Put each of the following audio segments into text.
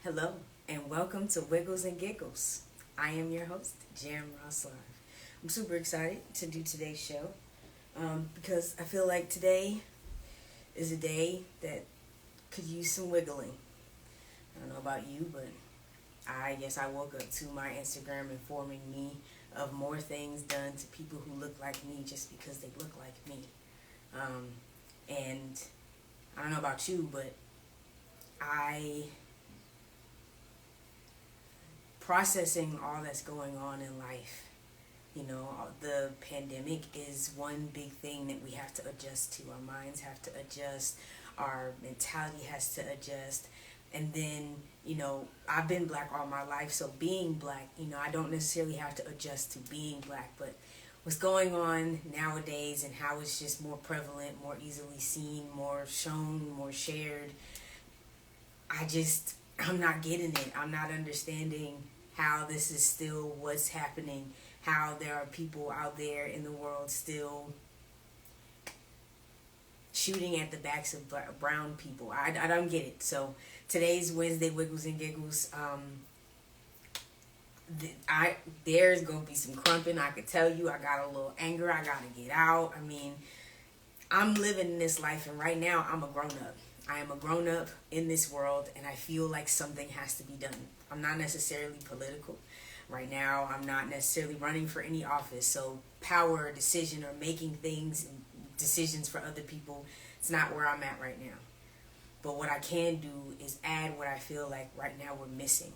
Hello, and welcome to Wiggles and Giggles. I am your host, JAMGOOD. I'm super excited to do today's show because I feel like today is a day that could use some wiggling. I don't know about you, but I guess I woke up to my Instagram informing me of more things done to people who look like me just because they look like me. And I don't know about you, but I processing all that's going on in life. You know, the pandemic is one big thing that we have to adjust to. Our minds have to adjust. Our mentality has to adjust. And then, I've been black all my life, so being black, I don't necessarily have to adjust to being black, but what's going on nowadays and how it's just more prevalent, more easily seen, more shown, more shared, I'm not getting it. I'm not understanding how this is still what's happening, how there are people out there in the world still shooting at the backs of brown people. I don't get it. So today's Wednesday Wiggles and Giggles. There's gonna be some crumping. I could tell you. I got a little anger. I gotta get out. I mean, I'm living this life, and right now I'm a grown up. I am a grown up in this world, and I feel like something has to be done. I'm not necessarily political. Right now, I'm not necessarily running for any office, so power or decision or making decisions for other people, it's not where I'm at right now. But what I can do is add what I feel like right now we're missing.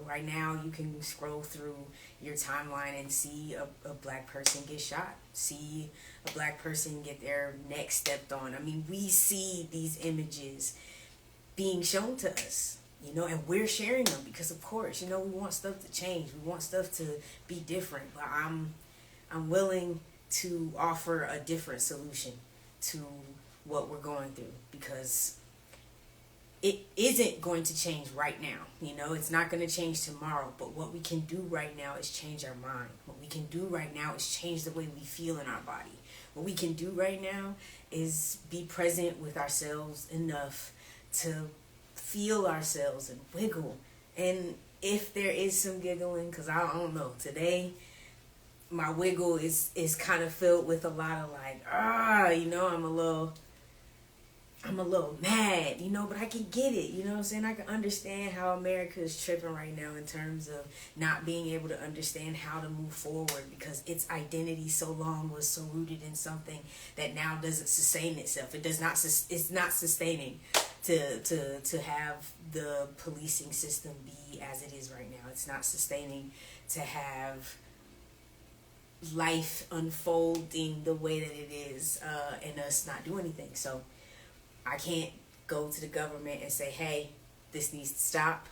Right now you can scroll through your timeline and see a black person get shot, see a black person get their neck stepped on. I mean, we see these images being shown to us, and we're sharing them because, of course, we want stuff to change. We want stuff to be different. But I'm willing to offer a different solution to what we're going through because it isn't going to change right now. It's not going to change tomorrow. But what we can do right now is change our mind. What we can do right now is change the way we feel in our body. What we can do right now is be present with ourselves enough to feel ourselves and wiggle. And if there is some giggling, because I don't know, today my wiggle is kind of filled with a lot of like, I'm a little mad, but I can get it, what I'm saying? I can understand how America is tripping right now in terms of not being able to understand how to move forward because its identity so long was so rooted in something that now doesn't sustain itself. It's not sustaining to have the policing system be as it is right now. It's not sustaining to have life unfolding the way that it is and us not do anything. So I can't go to the government and say, hey, this needs to stop.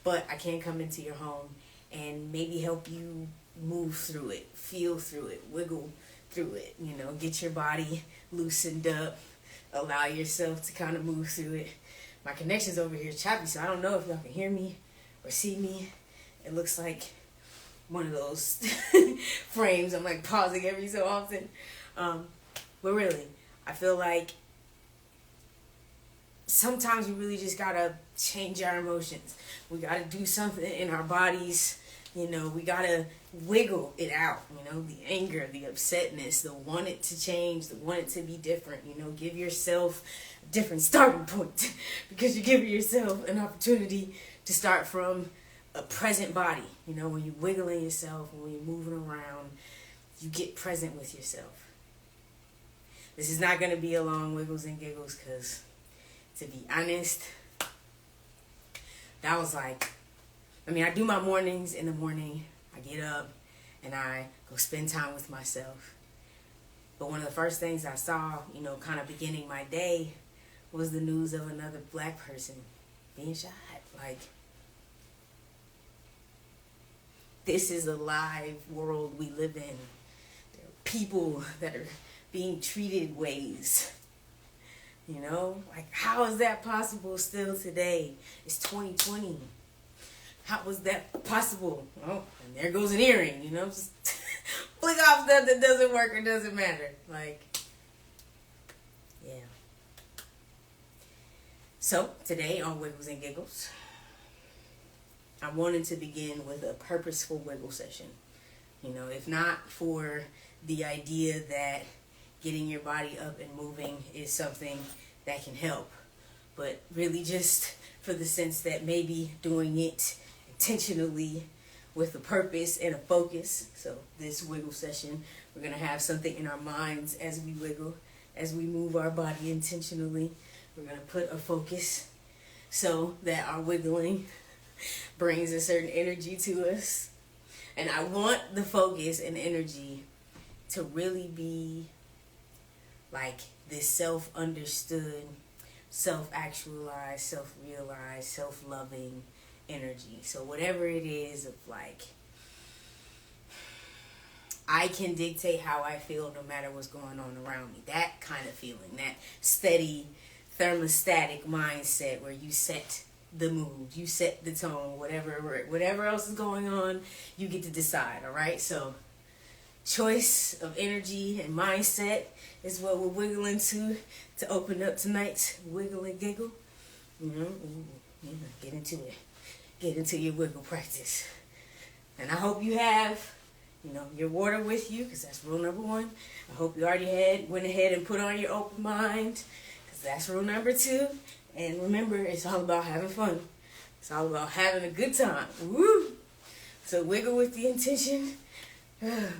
But I can come into your home and maybe help you move through it, feel through it, wiggle through it, get your body loosened up, allow yourself to kind of move through it. My connection's over here choppy, so I don't know if y'all can hear me or see me. It looks like one of those frames I'm like pausing every so often. But really, I feel like sometimes we really just gotta change our emotions. We gotta do something in our bodies. We gotta wiggle it out. The anger, the upsetness, the want it to change, the want it to be different. Give yourself a different starting point because you're giving yourself an opportunity to start from a present body. When you're wiggling yourself, when you're moving around, you get present with yourself. This is not gonna be a long Wiggles and Giggles because, to be honest, that was like, I do my mornings in the morning. I get up and I go spend time with myself. But one of the first things I saw, kind of beginning my day was the news of another black person being shot. Like, this is a live world we live in. There are people that are being treated ways. Like, how is that possible still today? It's 2020. How was that possible? Oh, and there goes an earring, just flick off stuff that doesn't work or doesn't matter. Like, yeah. So, today on Wiggles and Giggles, I wanted to begin with a purposeful wiggle session. You know, if not for the idea that getting your body up and moving is something that can help, but really just for the sense that maybe doing it intentionally with a purpose and a focus. So this wiggle session, we're going to have something in our minds as we wiggle, as we move our body intentionally. We're going to put a focus so that our wiggling brings a certain energy to us. And I want the focus and energy to really be like this self-understood, self-actualized, self-realized, self-loving energy. So whatever it is of like, I can dictate how I feel no matter what's going on around me. That kind of feeling, that steady thermostatic mindset where you set the mood, you set the tone, whatever else is going on, you get to decide, all right? So choice of energy and mindset is what we're wiggling to open up tonight's wiggle and giggle. Get into it. Get into your wiggle practice. And I hope you have, your water with you, because that's rule number 1. I hope you already went ahead and put on your open mind, because that's rule number 2. And remember, it's all about having fun. It's all about having a good time. Woo! So wiggle with the intention of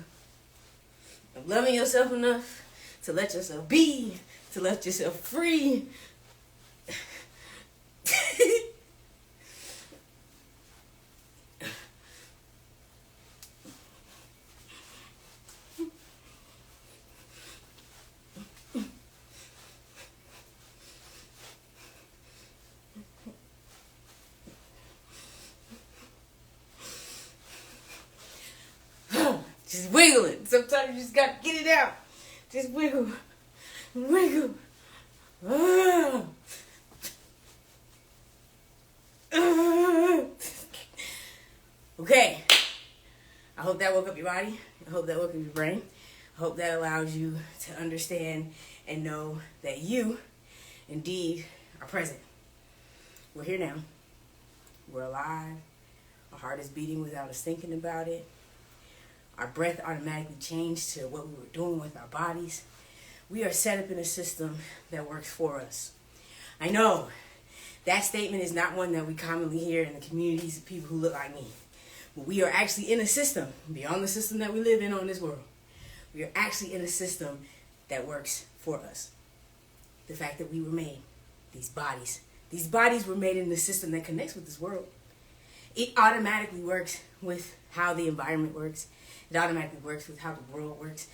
loving yourself enough to let yourself be, to let yourself free. Just wiggling. Sometimes you just got to get it out. Just wiggle. Wiggle. Okay. I hope that woke up your body. I hope that woke up your brain. I hope that allows you to understand and know that you, indeed, are present. We're here now. We're alive. Our heart is beating without us thinking about it. Our breath automatically changed to what we were doing with our bodies. We are set up in a system that works for us. I know that statement is not one that we commonly hear in the communities of people who look like me. But we are actually in a system, beyond the system that we live in on this world. We are actually in a system that works for us. The fact that we were made, these bodies were made in the system that connects with this world. It automatically works with how the environment works. It automatically works with how the world works.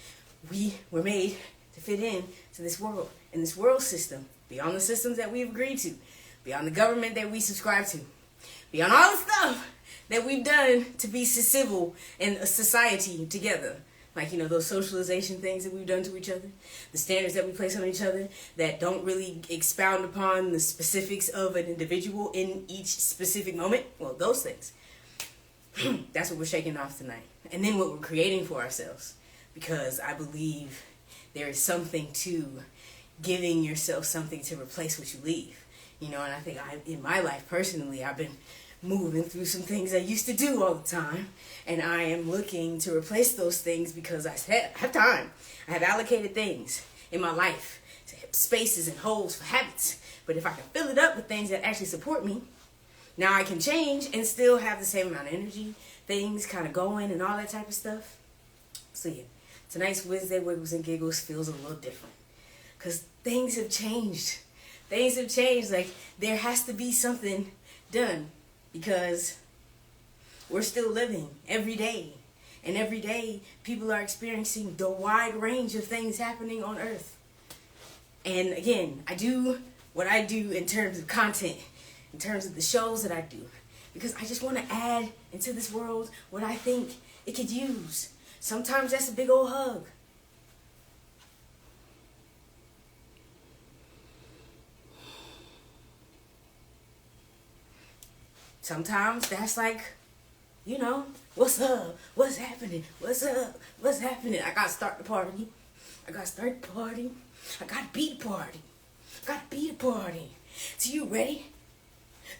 We were made to fit in to this world. And this world system, beyond the systems that we've agreed to, beyond the government that we subscribe to, beyond all the stuff that we've done to be civil in a society together. Like, those socialization things that we've done to each other, the standards that we place on each other that don't really expound upon the specifics of an individual in each specific moment. Well, those things. That's what we're shaking off tonight. And then what we're creating for ourselves. Because I believe there is something to giving yourself something to replace what you leave. And I think in my life personally, I've been moving through some things I used to do all the time. And I am looking to replace those things because I have time. I have allocated things in my life, spaces and holes for habits. But if I can fill it up with things that actually support me, now I can change and still have the same amount of energy, things kind of going and all that type of stuff. So yeah, tonight's Wednesday Wiggles and Giggles feels a little different. Because things have changed. Things have changed. Like, there has to be something done. Because we're still living every day. And every day, people are experiencing the wide range of things happening on Earth. And again, I do what I do in terms of content, in terms of the shows that I do. Because I just want to add into this world what I think it could use. Sometimes that's a big old hug. Sometimes that's like, what's up? What's happening? What's up? What's happening? I got to start the party. I got to start the party. I got to be the party. I got to be the party. So you ready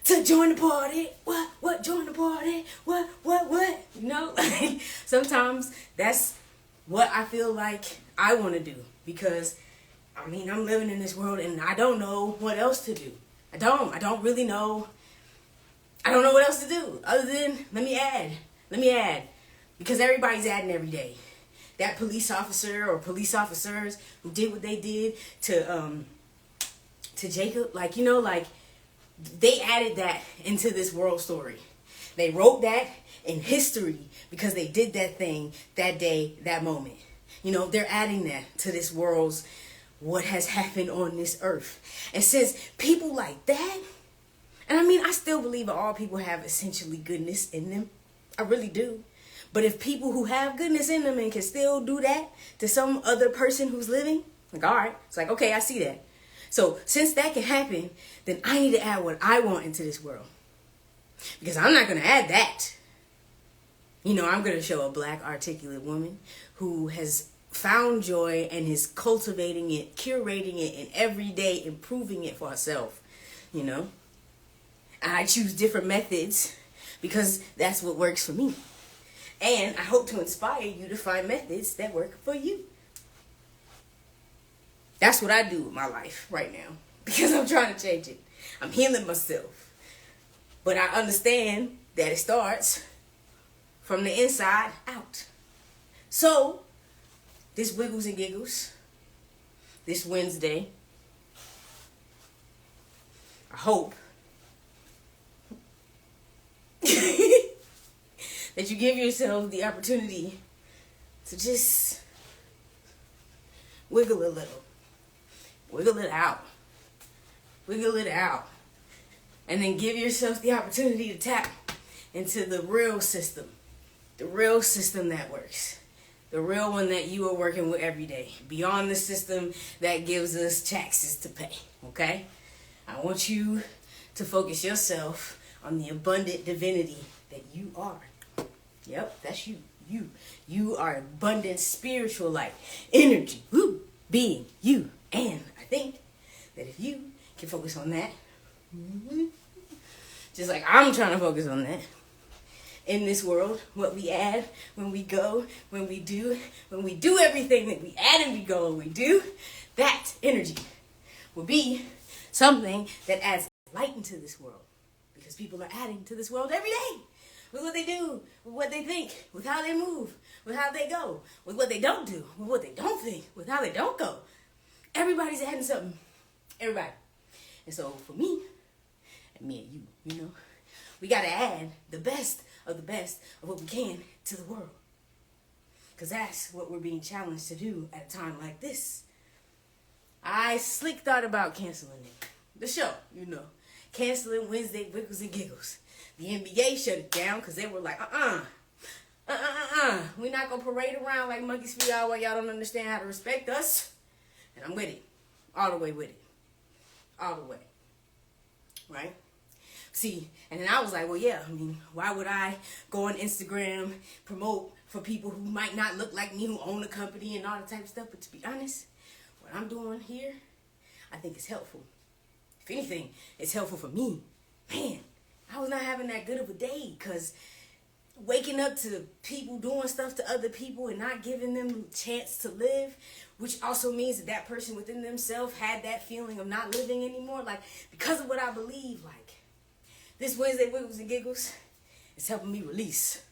to join the party? What, join the party? What? You know, like, sometimes that's what I feel like I want to do. Because, I mean, I'm living in this world and I don't know what else to do. I don't really know. I don't know what else to do other than let me add. Because everybody's adding every day. That police officer or police officers who did what they did to Jacob, like, you know, like, they added that into this world story. They wrote that in history because they did that thing that day, that moment. You know, they're adding that to this world's what has happened on this earth. And since people like that, and I mean, I still believe that all people have essentially goodness in them. I really do. But if people who have goodness in them and can still do that to some other person who's living, like, all right, it's like, okay, I see that. So since that can happen, then I need to add what I want into this world. Because I'm not going to add that. You know, I'm going to show a black articulate woman who has found joy and is cultivating it, curating it, and every day improving it for herself. You know, I choose different methods because that's what works for me. And I hope to inspire you to find methods that work for you. That's what I do with my life right now because I'm trying to change it. I'm healing myself. But I understand that it starts from the inside out. So, this Wiggles and Giggles, this Wednesday, I hope that you give yourself the opportunity to just wiggle a little. Wiggle it out. Wiggle it out. And then give yourself the opportunity to tap into the real system. The real system that works. The real one that you are working with every day. Beyond the system that gives us taxes to pay. Okay? I want you to focus yourself on the abundant divinity that you are. Yep, that's you. You are abundant spiritual light. Energy. Woo, being you. And I think that if you can focus on that, just like I'm trying to focus on that, in this world, what we add, when we go, when we do everything that we add and we go and we do, that energy will be something that adds light into this world. Because people are adding to this world every day. With what they do, with what they think, with how they move, with how they go, with what they don't do, with what they don't think, with how they don't go. Everybody's adding something. Everybody. And so for me, and me and you know, we got to add the best of what we can to the world. Because that's what we're being challenged to do at a time like this. I slick thought about canceling it. The show, you know. Canceling Wednesday Wiggles and Giggles. The NBA shut it down because they were like, we're not going to parade around like monkeys for y'all while y'all don't understand how to respect us. And I'm with it. All the way with it. All the way. Right? See, and then I was like, well, yeah, I mean, why would I go on Instagram, promote for people who might not look like me, who own a company and all that type of stuff? But to be honest, what I'm doing here, I think it's helpful. If anything, it's helpful for me. Man, I was not having that good of a day because waking up to people doing stuff to other people and not giving them a chance to live, which also means that that person within themselves had that feeling of not living anymore. Like, because of what I believe, like, this Wednesday Wiggles and Giggles is helping me release.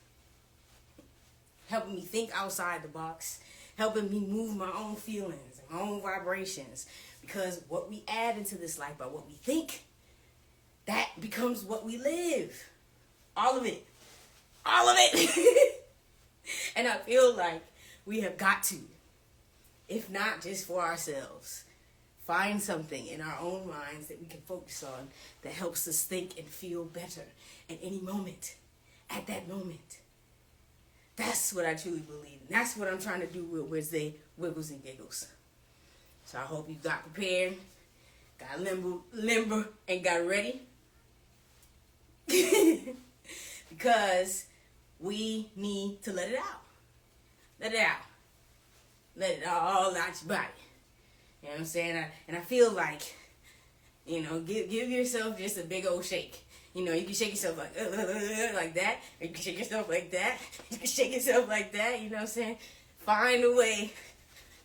Helping me think outside the box. Helping me move my own feelings and my own vibrations. Because what we add into this life by what we think, that becomes what we live. All of it. All of it. And I feel like we have got to, if not just for ourselves, find something in our own minds that we can focus on that helps us think and feel better at any moment, at that moment. That's what I truly believe. And that's what I'm trying to do with Wednesday Wiggles and Giggles. So I hope you got prepared, got limber, and got ready. Because we need to let it out. Let it out. Let it all out your body. You know what I'm saying? And I feel like, You know, give yourself just a big old shake. You know, you can shake yourself like that, or you can shake yourself like that. You can shake yourself like that. You know what I'm saying? Find a way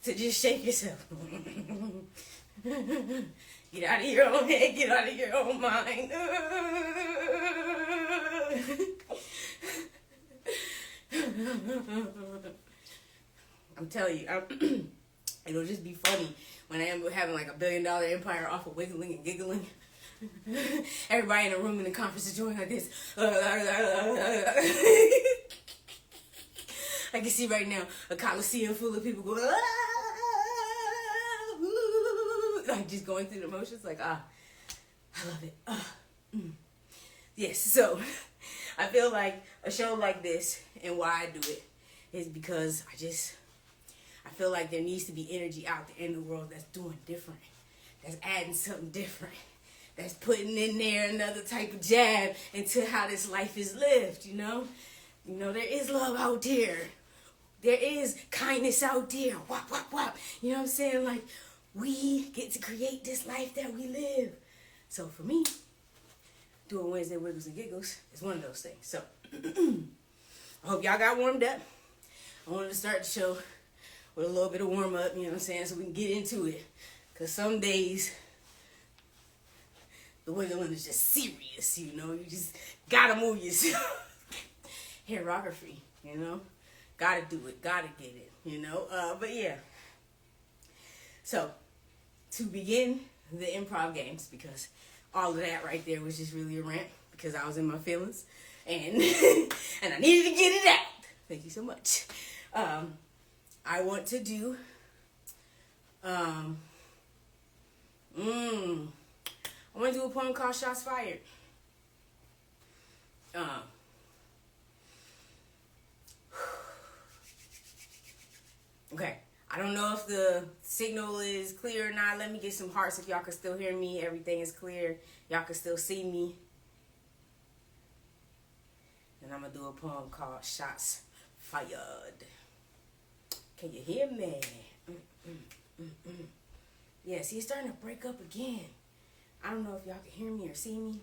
to just shake yourself. Get out of your own head. Get out of your own mind. I'm telling you, it'll just be funny when I am having like $1 billion empire off of wiggling and giggling. Everybody in the room in the conference is doing like this. I can see right now a coliseum full of people going, like just going through the motions. Like, I love it. Yes, so I feel like a show like this, and why I do it, is because I feel like there needs to be energy out there in the world that's doing different, that's adding something different, that's putting in there another type of jab into how this life is lived, you know? You know, there is love out there. There is kindness out there. Wop, wop, wop. You know what I'm saying? Like, we get to create this life that we live. So for me, doing Wednesday Wiggles and Giggles is one of those things. So I hope y'all got warmed up. I wanted to start the show with a little bit of warm up, you know what I'm saying, so we can get into it. Because some days, the wiggling is just serious, you know. You just gotta move yourself. Hairography, you know. Gotta do it, gotta get it, you know. But yeah. So, to begin the improv games, because all of that right there was just really a rant, because I was in my feelings, and and I needed to get it out. Thank you so much. I want to do, I want to do a poem called Shots Fired. Okay, I don't know if the signal is clear or not. Let me get some hearts if y'all can still hear me. Everything is clear. Y'all can still see me. And I'm going to do a poem called Shots Fired. Can you hear me? Yeah, see, it's starting to break up again. I don't know if y'all can hear me or see me.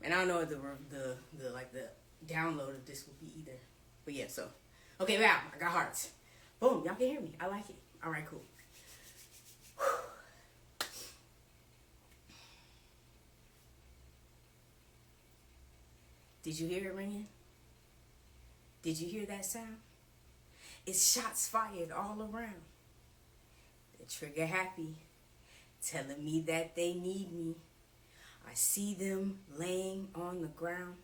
And I don't know what the download of this will be either. But yeah, so. Okay, wow, I got hearts. Boom, y'all can hear me. I like it. All right, cool. Did you hear it ringing? Did you hear that sound? It's shots fired all around. The trigger happy, telling me that they need me. I see them laying on the ground.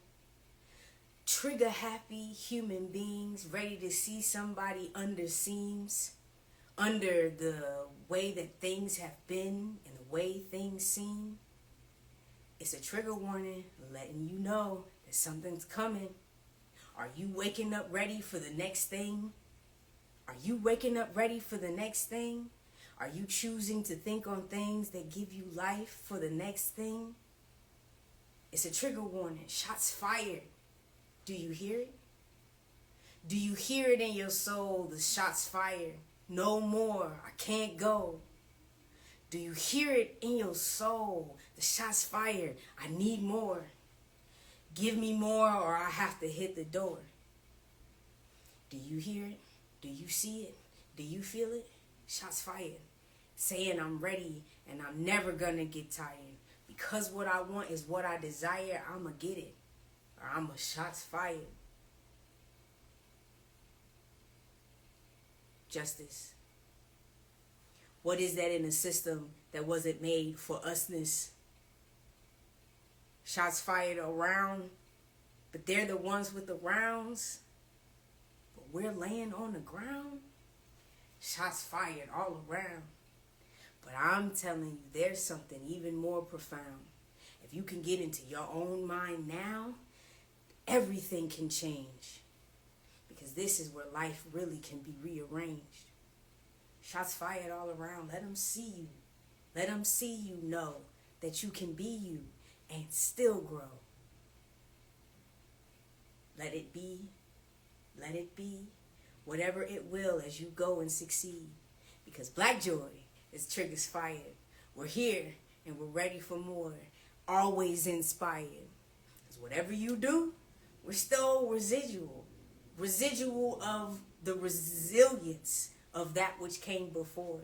Trigger happy human beings ready to see somebody under seams, under the way that things have been and the way things seem. It's a trigger warning letting you know that something's coming. Are you waking up ready for the next thing? Are you waking up ready for the next thing? Are you choosing to think on things that give you life for the next thing? It's a trigger warning. Shots fired. Do you hear it? Do you hear it in your soul? The shots fired. No more. I can't go. Do you hear it in your soul? The shots fired. I need more. Give me more or I have to hit the door. Do you hear it? Do you see it? Do you feel it? Shots fired. Saying I'm ready and I'm never gonna get tired. Because what I want is what I desire, I'ma get it. Or I'ma shots fired. Justice. What is that in a system that wasn't made for usness? Shots fired around, but they're the ones with the rounds. But we're laying on the ground. Shots fired all around. But I'm telling you, there's something even more profound. If you can get into your own mind now, everything can change. Because this is where life really can be rearranged. Shots fired all around. Let them see you. Let them see you know that you can be you and still grow. Let it be. Let it be. Whatever it will as you go and succeed. Because Black Joy is triggers fired. We're here and we're ready for more. Always inspired. Because whatever you do, we're still residual. Residual of the resilience of that which came before.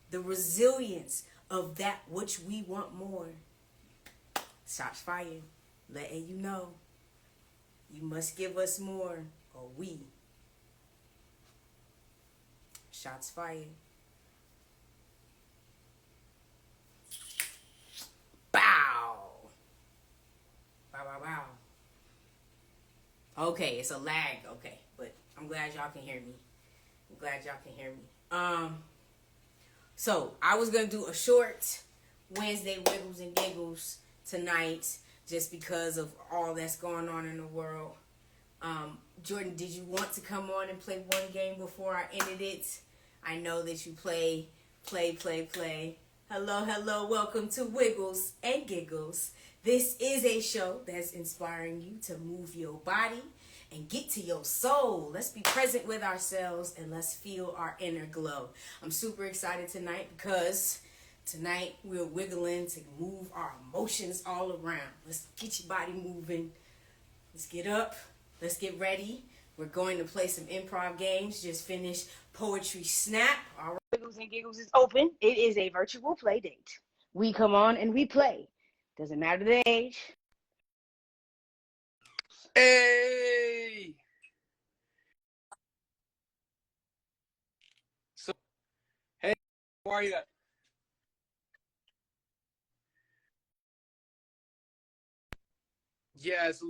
The resilience of that which we want more. Shots fired. Letting you know. You must give us more, or we. Shots fired. Bow. Bow, bow, bow. Okay, it's a lag. Okay, but I'm glad y'all can hear me. So I was gonna do a short Wednesday Wiggles and Giggles tonight, just because of all that's going on in the world. Jordan, did you want to come on and play one game before I ended it? I know that you play. Hello, welcome to Wiggles and Giggles. This is a show that's inspiring you to move your body and get to your soul. Let's be present with ourselves and let's feel our inner glow. I'm super excited tonight because tonight we're wiggling to move our emotions all around. Let's get your body moving. Let's get up. Let's get ready. We're going to play some improv games. Just finished Poetry Snap. All right. Wiggles and Giggles is open. It is a virtual play date. We come on and we play. Doesn't matter the age. Hey! So, hey, how are you? Yes.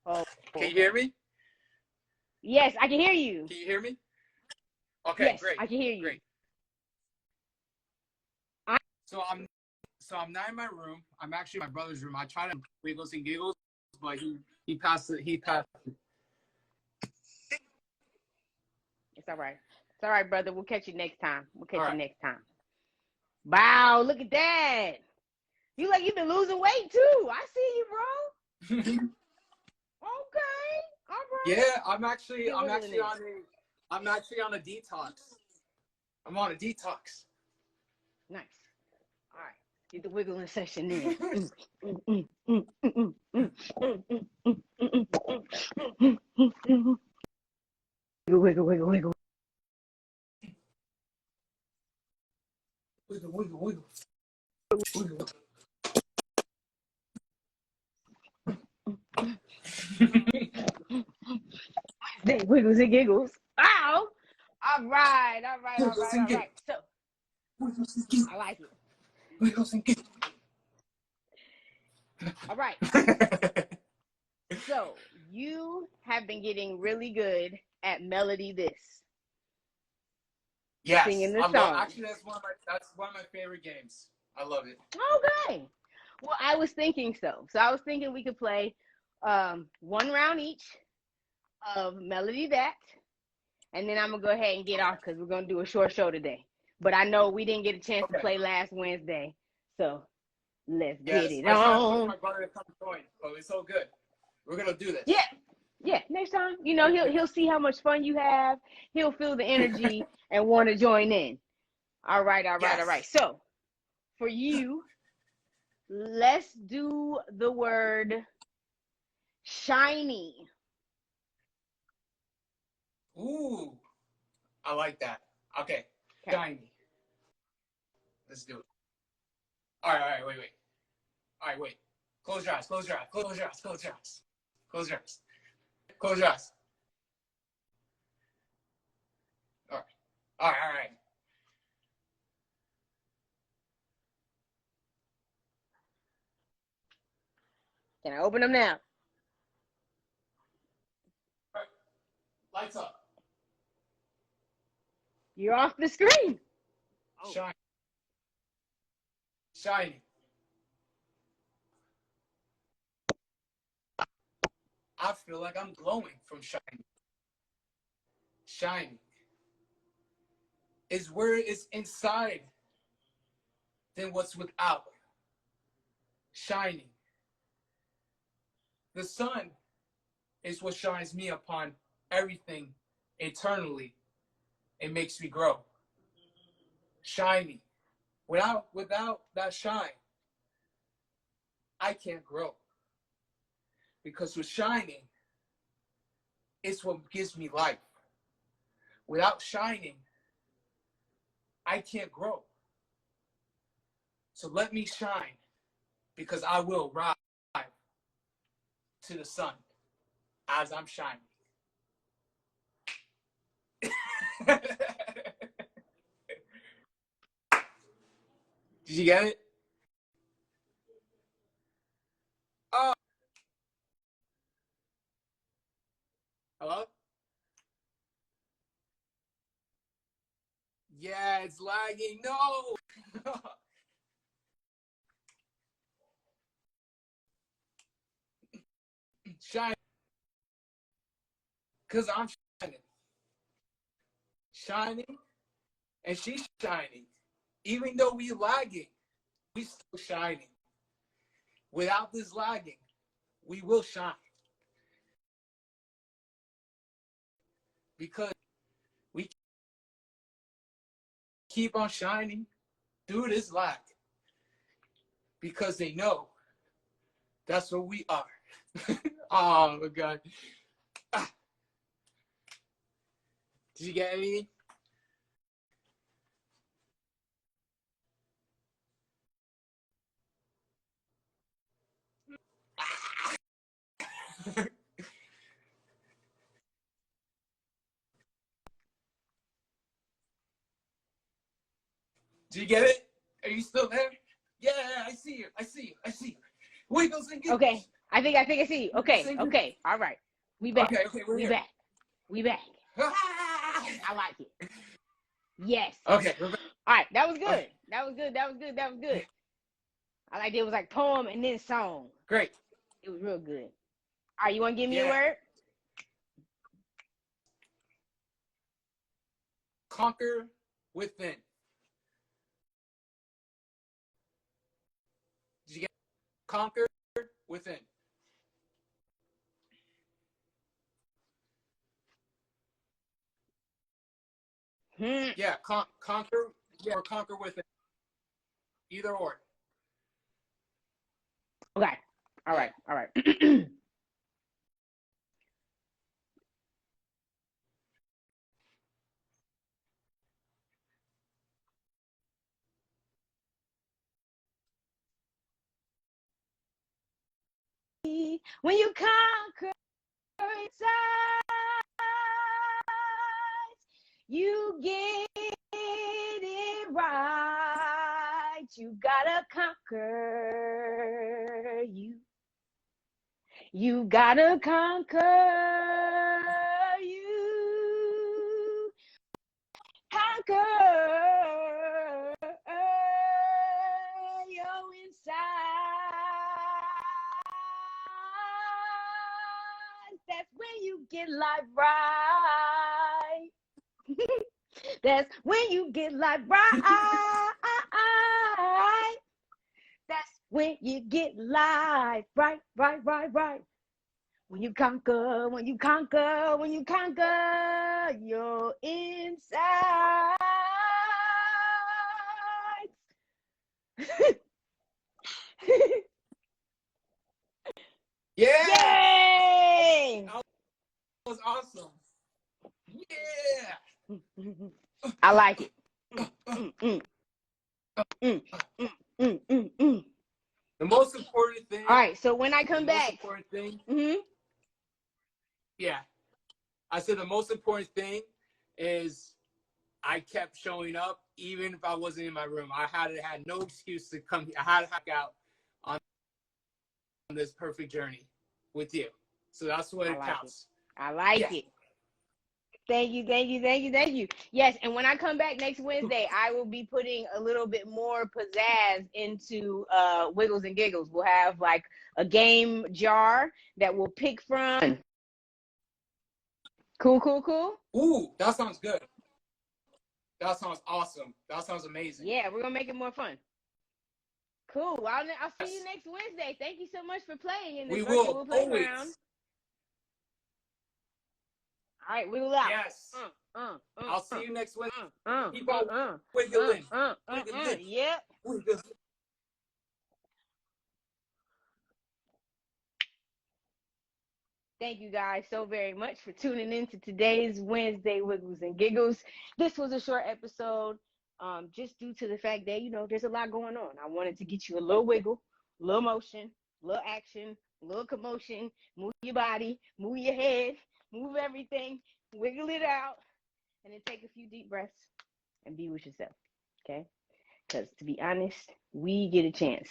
Oh. Can you hear me? Yes, I can hear you. Can you hear me? Okay, yes, great. I can hear you. Great. So I'm not in my room. I'm actually in my brother's room. I tried to Wiggles and Giggles, but he passed it. He passed it. It's all right. It's all right, brother. We'll catch you next time. All right. Next time. Wow, look at that. You like you've been losing weight too. I see you, bro. Okay. All right. Yeah, I'm actually on a detox. I'm on a detox. Nice. All right. Get the wiggling session in. Wiggle. Wiggle, wiggle. Wiggle. Wiggles and Giggles. Ow! All right. So, I like it. Wiggles and Giggles. All right. So, you have been getting really good at Melody This. Yes. Singing the song. Actually, that's one of my favorite games. I love it. Okay. Well, I was thinking so. So I was thinking we could play one round each of Melody That. And then I'm going to go ahead and get off because we're going to do a short show today. But I know we didn't get a chance to play last Wednesday. So let's get it on. I tried to push my brother to come join, but it's so good. We're going to do this. Yeah. Next time, he'll see how much fun you have. He'll feel the energy and want to join in. All right. So for you, let's do the word shiny. Ooh, I like that. Okay. Shiny. Let's do it. All right, wait. All right, wait. Close your eyes. All right. Can I open them now? All right. Lights up. You're off the screen. Oh. Shiny. I feel like I'm glowing from shining. Shining is where it's inside than what's without. Shining. The sun is what shines me upon everything eternally. It makes me grow. Shiny. Without that shine, I can't grow. Because with shining, it's what gives me life. Without shining, I can't grow. So let me shine, because I will rise to the sun as I'm shining. Did you get it? Oh. Hello? Yeah, it's lagging. No. Shining. Because I'm shining. Shining. And she's shining. Even though we lagging, we still shining. Without this lagging, we will shine. Because we keep on shining through this lag. Because they know that's what we are. Oh my God. Ah. Did you get anything? Did you get it? Are you still there? Yeah, I see you. I see you. I see you. Wiggles and giggles. Okay. I think I see you. Okay. Okay. All right. We back. Okay, we're here. Back. We back. I like it. Yes. Okay, we're back. All right. That was good. Okay. That was good. That was good. That was good. I like it. It was like poem and then song. Great. It was real good. All right. You want to give me a Yeah. word? Conquer within. Did you get it? Conquer within? Yeah, conquer. Yeah, or conquer within. Either or. Okay. All right. All right. When you conquer inside, you get it right. You gotta conquer you. You gotta conquer you. Conquer your inside. That's when you get life right. That's when you get life right. That's when you get life right, right, right, right. When you conquer, when you conquer, when you conquer your inside. Yeah. Yay! That was awesome. Yeah. I like it. The most important thing. All right, so when I come back. The most important thing. Yeah. I said the most important thing is I kept showing up even if I wasn't in my room. I had no excuse to come here. I had to hack out on this perfect journey with you. So that's what it counts. I like it. Thank you, thank you, thank you, thank you. Yes, and when I come back next Wednesday, I will be putting a little bit more pizzazz into Wiggles and Giggles. We'll have like a game jar that we'll pick from. Cool, cool, cool? Ooh, that sounds good. That sounds awesome. That sounds amazing. Yeah, we're going to make it more fun. Cool. I'll see you next Wednesday. Thank you so much for playing in this virtual playground. All right, wiggle out. Yes. I'll see you next Wednesday. Keep on wiggling. Wiggling. Yep. Wiggling. Thank you guys so very much for tuning in to today's Wednesday Wiggles and Giggles. This was a short episode, just due to the fact that, you know, there's a lot going on. I wanted to get you a little wiggle, a little motion, a little action, a little commotion, move your body, move your head, move everything, wiggle it out, and then take a few deep breaths and be with yourself, okay? Because to be honest, we get a chance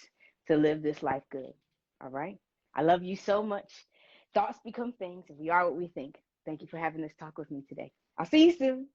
to live this life good, all right? I love you so much. Thoughts become things, and we are what we think. Thank you for having this talk with me today. I'll see you soon.